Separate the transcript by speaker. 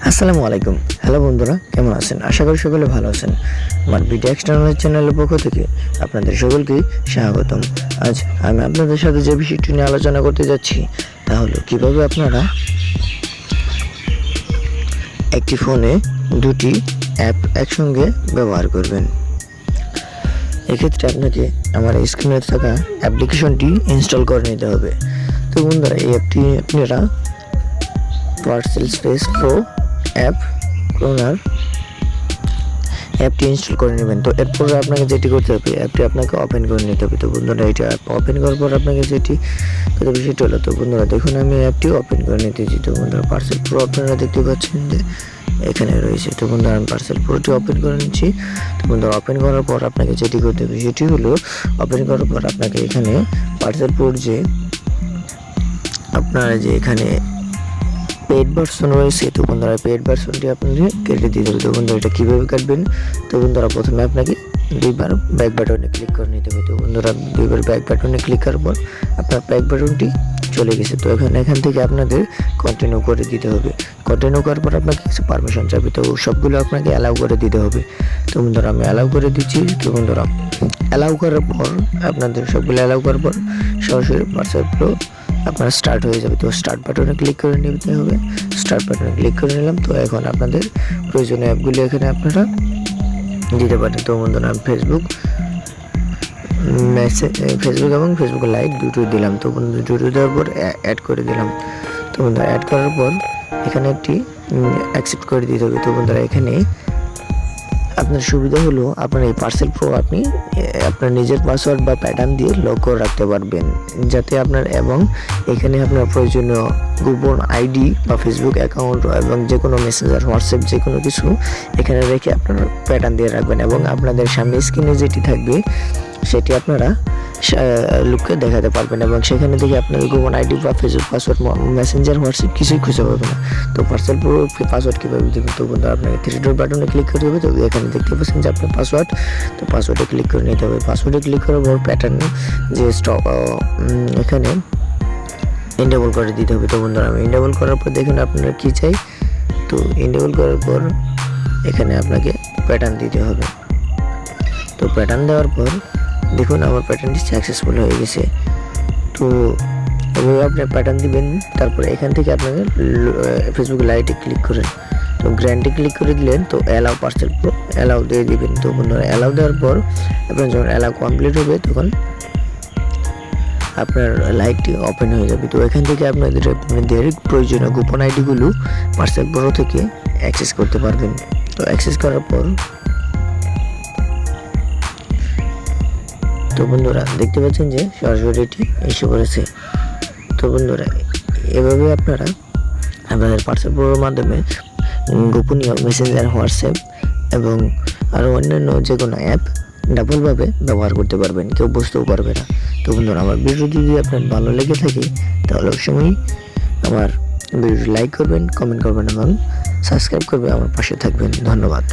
Speaker 1: আসসালামু আলাইকুম। হ্যালো বন্ধুরা, কেমন আছেন? আশা করি সকলে ভালো আছেন। আমার বিডি এক্সটার্নাল চ্যানেলের পক্ষ থেকে আপনাদের সকলকে স্বাগতম। আজ আমি আপনাদের সাথে যে বিষয়টি নিয়ে আলোচনা করতে যাচ্ছি তা হলো কীভাবে আপনারা একটি ফোনে দুটি অ্যাপ একসঙ্গে ব্যবহার করবেন। এক্ষেত্রে আপনাকে আমার স্ক্রিনে থাকা অ্যাপ্লিকেশনটি ইনস্টল করে নিতে হবে। তো বন্ধুরা, এই অ্যাপটি আপনারা parcel space pro app cloner অ্যাপটি ইনস্টল করে নেবেন। তো এরপর আপনাকে যেটি করতে হবে, অ্যাপটি আপনাকে ওপেন করে নিতে হবে। তো বন্ধুরা, এটা অ্যাপ ওপেন করার পর আপনাকে যেটি করতে হবে সেটি হলো, তো বন্ধুরা দেখুন আমি অ্যাপটি ওপেন করে নিতেছি। তো বন্ধুরা, পার্সেল প্রো আপনারা দেখতে পাচ্ছেন যে এখানে রয়েছে। তো বন্ধুরা, আমি পার্সেল প্রোটি ওপেন করে নিচ্ছি। তো বন্ধুরা, ওপেন করার পর আপনাকে যেটি করতে হবে সেটি হলো, ওপেন করার পর আপনাকে এখানে পার্সেল প্রোর যে আপনারা যে এখানে পেড ভার্সন রয়েছে, তো বন্ধুরা পেড ভার্সনটি আপনাকে কেটে দিতে হবে। তো বন্ধুরা, এটা কীভাবে কাটবেন? তো বন্ধুরা, প্রথমে আপনাকে দুইবার ব্যাক বাটনে ক্লিক করে নিতে হবে। তো বন্ধুরা, দুইবার ব্যাক বাটনে ক্লিক করার পর আপনার ব্যাক বাটনটি চলে গেছে। তো এখান থেকে আপনাদের কন্টিনিউ করে দিতে হবে। কন্টিনিউ করার পর আপনাকে কিছু পারমিশন চাইবে, তো সবগুলো আপনাকে অ্যালাউ করে দিতে হবে। তো বন্ধুরা, আমি অ্যালাউ করে দিচ্ছি। তো বন্ধুরা, অ্যালাউ করার পর আপনাদের সবগুলো অ্যালাউ করার পর সরাসরি পার্সেল প্রো আপনার স্টার্ট হয়ে যাবে। তো স্টার্ট বাটনে ক্লিক করে নিতে হবে। স্টার্ট বাটনে ক্লিক করে নিলাম। তো এখন আপনাদের প্রয়োজনীয় অ্যাপগুলি এখানে আপনারা দিতে পারেন। তো বন্ধুরা, আমি ফেসবুক এবং ফেসবুক লাইট দুটোই দিলাম। তো বন্ধু দুটো দেওয়ার পর অ্যাড করে দিলাম। তো বন্ধুরা, অ্যাড করার পর এখানে একটি অ্যাকসেপ্ট করে দিতে হবে। তো বন্ধুরা, এখানে আপনার সুবিধা হলো আপনার এই পার্সেল প্রো আপনি আপনার নিজের পাসওয়ার্ড বা প্যাটার্ন দিয়ে লক করে রাখতে পারবেন, যাতে আপনার এবং এখানে আপনার প্রয়োজনীয় গোপন আইডি বা ফেসবুক অ্যাকাউন্ট এবং যে কোনো মেসেঞ্জার হোয়াটসঅ্যাপ যে কোনো কিছু এখানে রেখে আপনার প্যাটার্ন দিয়ে রাখবেন, এবং আপনাদের সামনে স্ক্রিনে যেটি থাকবে সেটি আপনারা লোককে দেখাতে পারবেন, এবং সেখানে থেকে আপনাদের গোপন আইডি বা ফেসবুক পাসওয়ার্ড মেসেঞ্জার হোয়াটসঅ্যাপ কিছুই খুঁজে পাবে না। তো পার্সেল প্রো পাসওয়ার্ড কীভাবে দেবেন? তো বন্ধুরা, আপনাকে থ্রি ডট বাটনে ক্লিক করতে হবে। তো এখানে দেখতে পাচ্ছেন যে আপনার পাসওয়ার্ড, তো পাসওয়ার্ডে ক্লিক করে নিতে হবে। পাসওয়ার্ডে ক্লিক করার পর প্যাটার্নে যে এখানে ইনেবল করে দিতে হবে। তো বন্ধুরা, আমি ইনেবল করার পর দেখুন আপনারা কী চাই। তো ইনেবল করার পর এখানে আপনাকে প্যাটার্ন দিতে হবে। তো প্যাটার্ন দেওয়ার পর দেখুন আমার প্যাটার্নটি সাকসেসফুল হয়ে গেছে। তো এভাবে আপনি প্যাটার্ন দিবেন। তারপরে এখান থেকে আপনাকে ফেসবুক লাইটে ক্লিক করেন। তো গ্র্যান্ডে ক্লিক করে দিলেন। তো অ্যালাউ পার্সেল প্রো অ্যালাউ দিয়ে দিবেন। তো বন্ধুরা, অ্যালাউ দেওয়ার পর আপনার যখন অ্যালাউ কমপ্লিট হবে তখন আপনার লাইটটি ওপেন হয়ে যাবে। তো এখান থেকে আপনাদের প্রয়োজনীয় গোপন আইডিগুলো পার্সেল প্রো থেকে অ্যাক্সেস করতে পারবেন। তো অ্যাক্সেস করার পর তো বন্ধুরা দেখতে পাচ্ছেন যে সরাসরি এটি এসে পড়েছে। তো বন্ধুরা, এভাবে আপনারা আপনাদের পার্সেল প্রোর মাধ্যমে গোপনীয় মেসেঞ্জার হোয়াটসঅ্যাপ এবং আরও অন্যান্য যে কোনো অ্যাপ ডাবলভাবে ব্যবহার করতে পারবেন, কেউ বুঝতেও পারবে না। তো বন্ধুরা, আমার ভিডিও যদি আপনার ভালো লেগে থাকে তাহলে অবশ্যই আমার ভিডিওটি লাইক করবেন, কমেন্ট করবেন এবং সাবস্ক্রাইব করবেন, আমার পাশে থাকবেন। ধন্যবাদ।